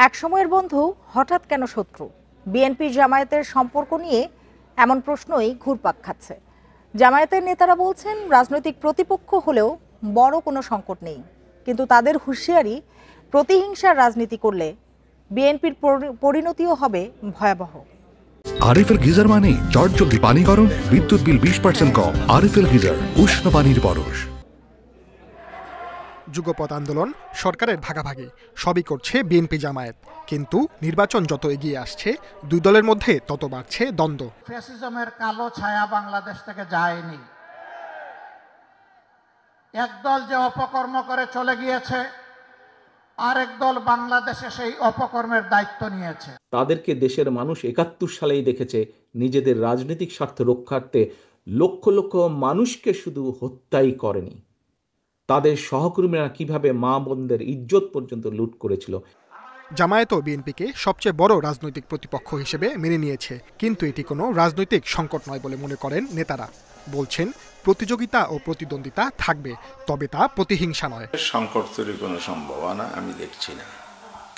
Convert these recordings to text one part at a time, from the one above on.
এক সময়ের বন্ধু হঠাৎ কেন শত্রু? বিএনপি জামায়াতের সম্পর্ক নিয়ে এমন প্রশ্নই ঘুরপাক খাচ্ছে। জামায়াতের নেতারা বলছেন রাজনৈতিক প্রতিপক্ষ হলেও বড় কোনো সংকট নেই, কিন্তু তাদের হুঁশিয়ারি প্রতিহিংসার রাজনীতি করলে বিএনপির পরিণতিও হবে ভয়াবহ। আরএফএল গিজার মানে চটজলদি পানি গরম, বিদ্যুৎ বিল 20% কম। আরএফএল গিজার, উষ্ণ পানির পরশ। যুগপৎ আন্দোলন, সরকারের ভাগাভাগি সবই করছে বিএনপি জামায়াত, কিন্তু নির্বাচন যত এগিয়ে আসছে দুই দলের মধ্যে তত বাড়ছে দ্বন্দ্ব। ফ্যাসিজমের কালো ছায়া বাংলাদেশ থেকে যায়নি। একদল যে অপকর্ম করে চলে গিয়েছে, আরেক দল বাংলাদেশে সেই অপকর্মের দায়িত্ব নিয়েছে। তাদেরকে দেশের মানুষ ৭১ সালেই দেখেছে নিজেদের রাজনৈতিক স্বার্থ রক্ষার্থে লক্ষ লক্ষ মানুষকে শুধু হত্যাই করেনি, তাদের সহকর্মীরা কিভাবে মা বোনদের ইজ্জত পর্যন্ত লুট করেছিল। জামায়াত ও বিএনপিকে সবচেয়ে বড় রাজনৈতিক প্রতিপক্ষ হিসেবে মেনে নিয়েছে, কিন্তু এটি কোনো রাজনৈতিক সংকট নয় বলে মনে করেন নেতারা। বলছেন প্রতিযোগিতা ও প্রতিদ্বন্দ্বিতা থাকবে, তবে তা প্রতিহিংসা নয়। সংকট তৈরির কোনো সম্ভাবনা আমি দেখছি না।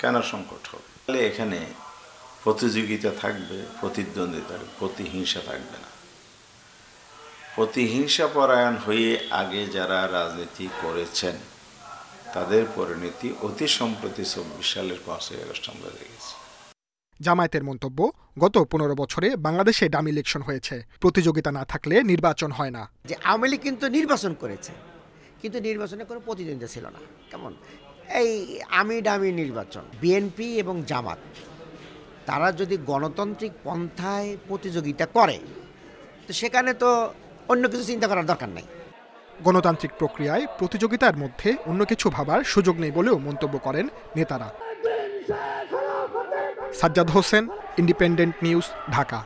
কেন সংকট হবে? এখানে প্রতিযোগিতা থাকবে, প্রতিদ্বন্দ্বিতা, প্রতিহিংসা থাকবে না। প্রতিহিংসা পরায়ণ হয়ে আগে যারা রাজনীতি করেছেন তাদের পরিণতি অতি সম্প্রতি ২৪ সালের ৫ই আগস্ট আমরা দেখেছি। জামায়াতের মন্তব্য, গত ১৫ বছরে বাংলাদেশে ডামি ইলেকশন হয়েছে, প্রতিযোগিতা না থাকলে নির্বাচন হয় না। যে আওয়ামী লীগ কিন্তু নির্বাচন করেছে, কিন্তু নির্বাচনে কোনো প্রতিদ্বন্দ্বিতা ছিল না। কেমন এই আমি ডামি নির্বাচন। বিএনপি এবং জামাত তারা যদি গণতান্ত্রিক পন্থায় প্রতিযোগিতা করে, তো সেখানে তো অন্য কিছু চিন্তা করার দরকার নাই। গণতান্ত্রিক প্রক্রিয়ায় প্রতিযোগিতার মধ্যে অন্য কিছু ভাবার সুযোগ নেই বলেও মন্তব্য করেন নেতারা। Sajjad Hossain, independent news, Dhaka.